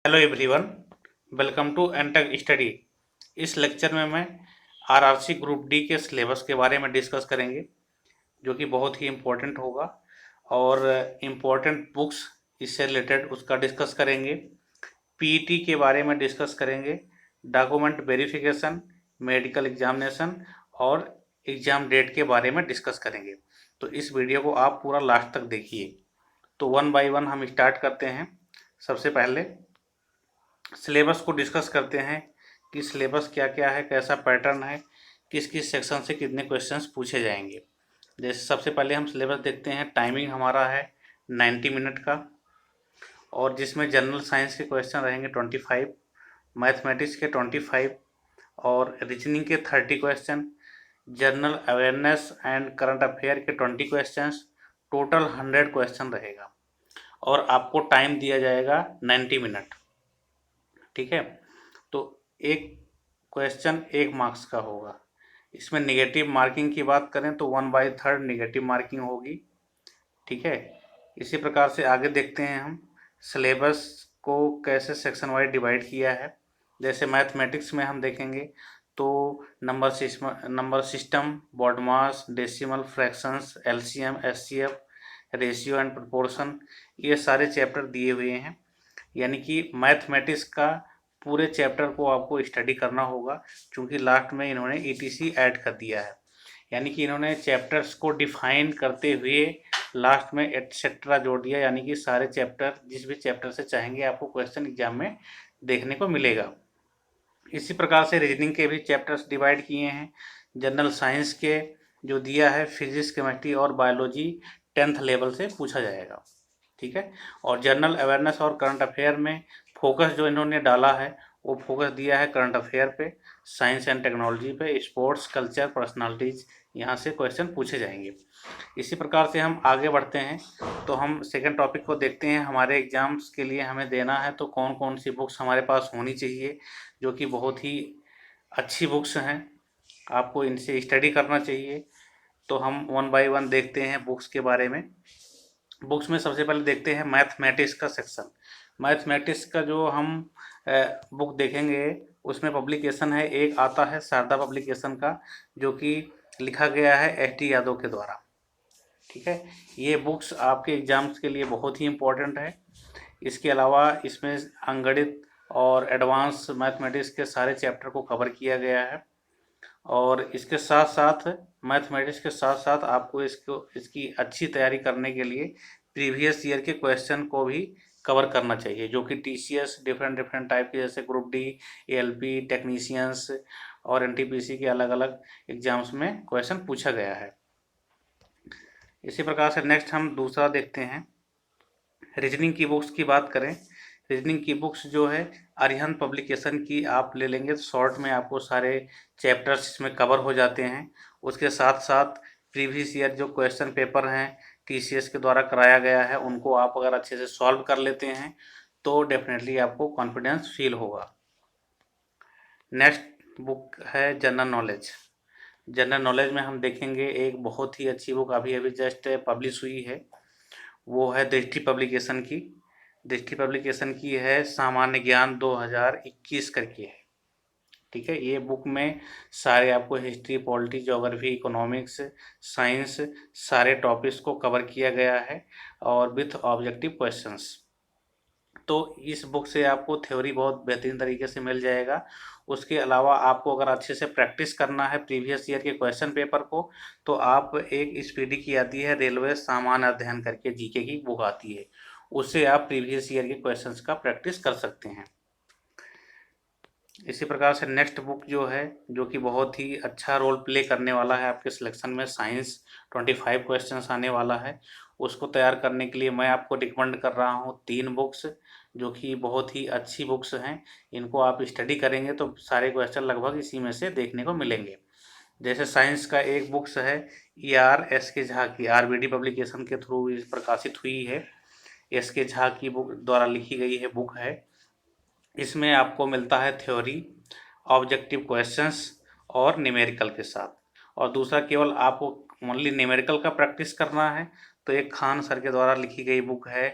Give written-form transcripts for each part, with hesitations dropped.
Hello everyone, welcome to Entech study. इस lecture में मैं आरआरसी ग्रुप डी के सिलेबस के बारे में डिस्कस करेंगे, जो कि बहुत ही इम्पोर्टेंट होगा। और इम्पोर्टेंट बुक्स इससे रिलेटेड उसका डिस्कस करेंगे। पीईटी के बारे में डिस्कस करेंगे, डॉक्यूमेंट वेरिफिकेशन, मेडिकल एग्जामिनेशन और एग्ज़ाम डेट के बारे में डिस्कस करेंगे। तो इस वीडियो को आप पूरा लास्ट तक देखिए। तो वन बाय वन हम स्टार्ट करते हैं। सबसे पहले सिलेबस को डिस्कस करते हैं कि सिलेबस क्या क्या है, कैसा पैटर्न है, किस किस सेक्शन से कितने क्वेश्चंस पूछे जाएंगे। जैसे सबसे पहले हम सिलेबस देखते हैं। टाइमिंग हमारा है 90 मिनट का, और जिसमें जनरल साइंस के क्वेश्चन रहेंगे 25, मैथमेटिक्स के 25 और रीजनिंग के 30 question, general awareness and current affair के 20 क्वेश्चंस। टोटल 100 क्वेश्चन रहेगा और आपको टाइम दिया जाएगा 90 मिनट। ठीक है, तो एक क्वेश्चन 1 मार्क्स का होगा। इसमें नेगेटिव मार्किंग की बात करें तो 1/3 नेगेटिव मार्किंग होगी। ठीक है, इसी प्रकार से आगे देखते हैं हम सिलेबस को कैसे सेक्शन वाइज डिवाइड किया है। जैसे मैथमेटिक्स में हम देखेंगे तो number system, BODMAS, decimal, fractions, LCM, HCF, ratio and proportion, ये सारे चैप्टर दिए हुए हैं। यानी कि मैथमेटिक्स का पूरे चैप्टर को आपको स्टडी करना होगा, क्योंकि लास्ट में इन्होंने ईटीसी ऐड कर दिया है। यानी कि इन्होंने चैप्टर्स को डिफाइन करते हुए लास्ट में एटसेट्रा जोड़ दिया, यानी कि सारे चैप्टर, जिस भी चैप्टर से चाहेंगे आपको क्वेश्चन एग्जाम में देखने को मिलेगा। इसी प्रकार से रीजनिंग के भी चैप्टर्स डिवाइड किए हैं। जनरल साइंस के जो दिया है, फिजिक्स, केमिस्ट्री और बायोलॉजी 10th लेवल से पूछा जाएगा। ठीक है, और जनरल अवेयरनेस और करंट अफेयर में फोकस जो इन्होंने डाला है वो फोकस दिया है करंट अफेयर पे, साइंस एंड टेक्नोलॉजी पे, स्पोर्ट्स, कल्चर, पर्सनालिटीज, यहाँ से क्वेश्चन पूछे जाएंगे। इसी प्रकार से हम आगे बढ़ते हैं तो हम सेकंड टॉपिक को देखते हैं। हमारे एग्जाम्स के लिए हमें देना है तो कौन कौन सी बुक्स हमारे पास होनी चाहिए, जो कि बहुत ही अच्छी बुक्स हैं, आपको इनसे स्टडी करना चाहिए। तो हम वन बाय वन देखते हैं बुक्स के बारे में। बुक्स में सबसे पहले देखते हैं मैथमेटिक्स का सेक्शन। मैथमेटिक्स का जो हम बुक देखेंगे उसमें पब्लिकेशन है, एक आता है शारदा पब्लिकेशन का, जो कि लिखा गया है एच.डी. यादव के द्वारा। ठीक है, ये बुक्स आपके एग्जाम्स के लिए बहुत ही इम्पोर्टेंट है। इसके अलावा इसमें अंगणित और एडवांस मैथमेटिक्स के सारे चैप्टर को कवर किया गया है, और इसके साथ साथ मैथमेटिक्स के साथ साथ आपको इसकी अच्छी तैयारी करने के लिए प्रीवियस ईयर के क्वेश्चन को भी कवर करना चाहिए, जो कि टीसीएस डिफरेंट डिफरेंट टाइप के, जैसे ग्रुप डी, एएलपी, टेक्नीशियंस और एनटीपीसी के अलग अलग एग्जाम्स में क्वेश्चन पूछा गया है। इसी प्रकार से नेक्स्ट हम दूसरा देखते हैं। रीजनिंग की बुक्स की बात करें, रीजनिंग की बुक्स जो है अरिहंत पब्लिकेशन की आप ले लेंगे तो शॉर्ट में आपको सारे चैप्टर्स इसमें कवर हो जाते हैं। उसके साथ साथ प्रीवियस ईयर जो क्वेश्चन पेपर हैं टीसीएस के द्वारा कराया गया है, उनको आप अगर अच्छे से सॉल्व कर लेते हैं तो डेफिनेटली आपको कॉन्फिडेंस फील होगा। नेक्स्ट बुक है जनरल नॉलेज। जनरल नॉलेज में हम देखेंगे एक बहुत ही अच्छी बुक अभी अभी जस्ट पब्लिश हुई है, वो है दृष्टि पब्लिकेशन की। दृष्टि पब्लिकेशन की है सामान्य ज्ञान 2021 करके है। ठीक है, ये बुक में सारे आपको history, polity, geography, economics, science, सारे टॉपिक्स को कवर किया गया है और विथ ऑब्जेक्टिव क्वेश्चंस। तो इस बुक से आपको थ्योरी बहुत बेहतरीन तरीके से मिल जाएगा। उसके अलावा आपको अगर अच्छे से प्रैक्टिस करना है प्रीवियस ईयर के क्वेश्चन पेपर को, तो आप एक स्पीडी की आती है रेलवे सामान्य अध्ययन करके, जीके की बुक आती है, उससे आप प्रीवियस ईयर के क्वेश्चंस का प्रैक्टिस कर सकते हैं। इसी प्रकार से नेक्स्ट बुक जो है, जो कि बहुत ही अच्छा रोल प्ले करने वाला है आपके सिलेक्शन में, साइंस 25 क्वेश्चंस आने वाला है, उसको तैयार करने के लिए मैं आपको रिकमेंड कर रहा हूँ 3 बुक्स, जो कि बहुत ही अच्छी बुक्स हैं। इनको आप स्टडी करेंगे तो सारे क्वेश्चन लगभग इसी में से देखने को मिलेंगे। जैसे साइंस का एक बुक्स है ER SK झा की, RBD पब्लिकेशन के थ्रू प्रकाशित हुई है, SK झा की बुक द्वारा लिखी गई है बुक है। इसमें आपको मिलता है थ्योरी, ऑब्जेक्टिव क्वेश्चंस और न्यूमेरिकल के साथ। और दूसरा, केवल आपको ओनली न्यूमेरिकल का प्रैक्टिस करना है तो एक खान सर के द्वारा लिखी गई बुक है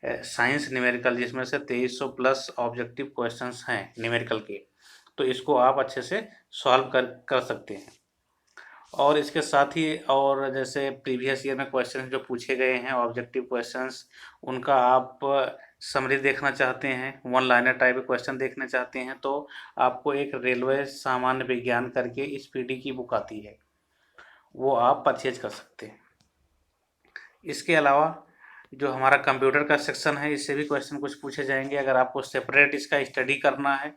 साइंस न्यूमेरिकल, जिसमें से 2300 प्लस ऑब्जेक्टिव क्वेश्चंस हैं न्यूमेरिकल के, तो इसको आप अच्छे से सॉल्व कर सकते हैं। और इसके साथ ही और जैसे प्रीवियस ईयर में क्वेश्चंस जो पूछे गए हैं ऑब्जेक्टिव क्वेश्चंस, उनका आप समरी देखना चाहते हैं, वन लाइनर टाइप के क्वेश्चन देखना चाहते हैं, तो आपको एक रेलवे सामान्य विज्ञान करके इस पीडी की बुक आती है, वो आप परचेज कर सकते हैं। इसके अलावा जो हमारा कंप्यूटर का सेक्शन है, इससे भी क्वेश्चन कुछ पूछे जाएंगे। अगर आपको सेपरेट इसका स्टडी करना है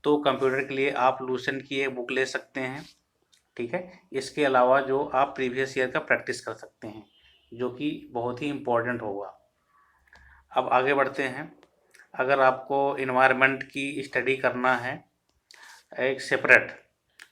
तो कंप्यूटर के लिए आप लूसेंट की एक बुक ले सकते हैं, ठीक है। इसके अलावा जो आप प्रीवियस ईयर का प्रैक्टिस कर सकते हैं, जो कि बहुत ही इम्पोर्टेंट होगा। अब आगे बढ़ते हैं। अगर आपको इन्वायरमेंट की स्टडी करना है एक सेपरेट,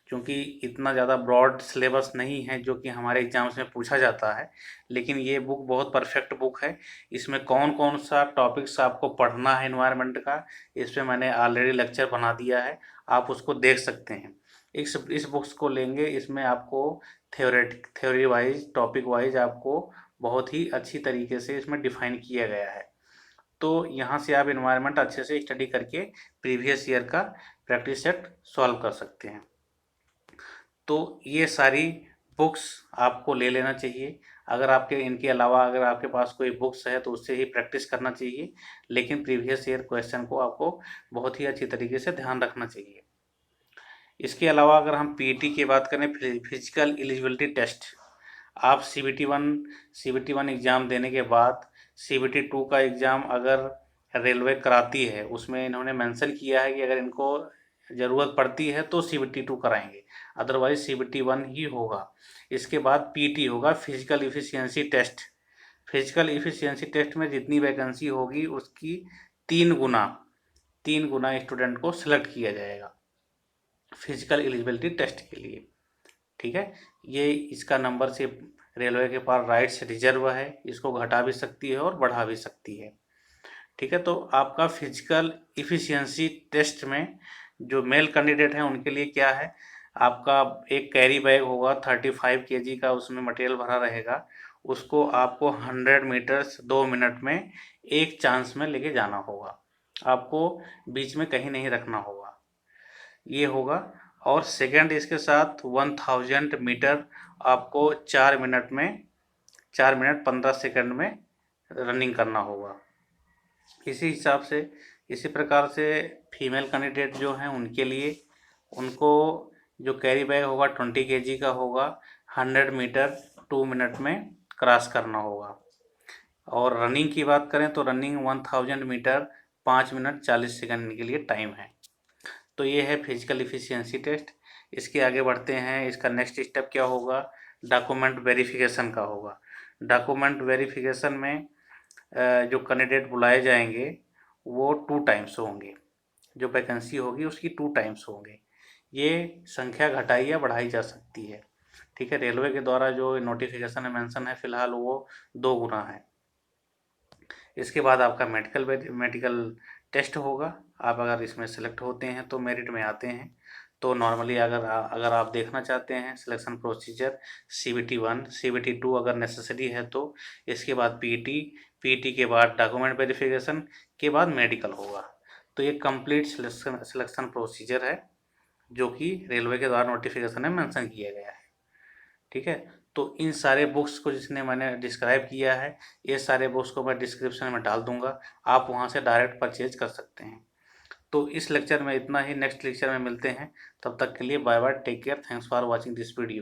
क्योंकि इतना ज़्यादा ब्रॉड सिलेबस नहीं है जो कि हमारे एग्जाम्स में पूछा जाता है, लेकिन ये बुक बहुत परफेक्ट बुक है। इसमें कौन कौन सा टॉपिक्स आपको पढ़ना है इन्वायरमेंट का, इस पर मैंने ऑलरेडी लेक्चर बना दिया है, आप उसको देख सकते हैं। इस बुक्स को लेंगे, इसमें आपको थ्योरी वाइज टॉपिक वाइज आपको बहुत ही अच्छी तरीके से इसमें डिफाइन किया गया है। तो यहाँ से आप इन्वायरमेंट अच्छे से स्टडी करके प्रीवियस ईयर का प्रैक्टिस सेट सॉल्व कर सकते हैं। तो ये सारी बुक्स आपको ले लेना चाहिए। अगर आपके इनके अलावा अगर आपके पास कोई बुक्स है तो उससे ही प्रैक्टिस करना चाहिए, लेकिन प्रीवियस ईयर क्वेश्चन को आपको बहुत ही अच्छी तरीके से ध्यान रखना चाहिए। इसके अलावा अगर हम पीटी की बात करें, फिजिकल एलिजिबिलिटी टेस्ट, आप CBT 1 एग्ज़ाम देने के बाद CBT 2 का एग्ज़ाम अगर रेलवे कराती है, उसमें इन्होंने मेंशन किया है कि अगर इनको ज़रूरत पड़ती है तो CBT 2 कराएंगे, अदरवाइज CBT 1 ही होगा। इसके बाद PT होगा, physical efficiency test. Physical efficiency test में जितनी वैकेंसी होगी उसकी 3 गुना स्टूडेंट को सिलेक्ट किया जाएगा फिजिकल एलिजिबिलिटी टेस्ट के लिए, ठीक है। ये इसका नंबर से रेलवे के पास राइट्स रिजर्व है, इसको घटा भी सकती है और बढ़ा भी सकती है, ठीक है। तो आपका फिजिकल इफ़िशियंसी टेस्ट में जो मेल कैंडिडेट हैं उनके लिए क्या है, आपका एक कैरी बैग होगा 35 kg का, उसमें मटेरियल भरा रहेगा, उसको आपको 100 मीटर्स 2 मिनट में एक चांस में लेके जाना होगा, आपको बीच में कहीं नहीं रखना होगा, ये होगा। और सेकंड इसके साथ 1000 मीटर आपको 4 मिनट 15 सेकंड में रनिंग करना होगा। इसी हिसाब से इसी प्रकार से फीमेल कैंडिडेट जो हैं उनके लिए, उनको जो कैरी बैग होगा 20 kg का होगा, 100 मीटर 2 मिनट में क्रॉस करना होगा। और रनिंग की बात करें तो रनिंग 1000 मीटर 5 मिनट 40 सेकंड के लिए टाइम है। तो ये है फिजिकल इफ़िशियंसी टेस्ट। इसके आगे बढ़ते हैं, इसका नेक्स्ट स्टेप क्या होगा, डॉक्यूमेंट वेरिफिकेशन का होगा। डॉक्यूमेंट वेरिफिकेशन में जो कैंडिडेट बुलाए जाएंगे वो 2 टाइम्स होंगे, जो वैकेंसी होगी उसकी 2 टाइम्स होंगे। ये संख्या घटाई या बढ़ाई जा सकती है, ठीक है। रेलवे के द्वारा जो नोटिफिकेशन में मेंशन है फिलहाल वो 2 गुना है। इसके बाद आपका मेडिकल टेस्ट होगा। आप अगर इसमें सेलेक्ट होते हैं तो मेरिट में आते हैं, तो नॉर्मली अगर आप देखना चाहते हैं सिलेक्शन प्रोसीजर CBT 1 CBT 2 अगर नेसेसरी है तो इसके बाद PT के बाद डॉक्यूमेंट वेरिफिकेशन के बाद मेडिकल होगा। तो ये कंप्लीट सिलेक्शन प्रोसीजर है जो कि रेलवे के द्वारा नोटिफिकेशन में मेंशन किया गया है, ठीक है। तो इन सारे बुक्स को जिसने मैंने डिस्क्राइब किया है, ये सारे बुक्स को मैं डिस्क्रिप्शन में डाल दूंगा, आप वहाँ से डायरेक्ट परचेज कर सकते हैं। तो इस लेक्चर में इतना ही, नेक्स्ट लेक्चर में मिलते हैं, तब तक के लिए bye bye, take care, thanks for watching this video.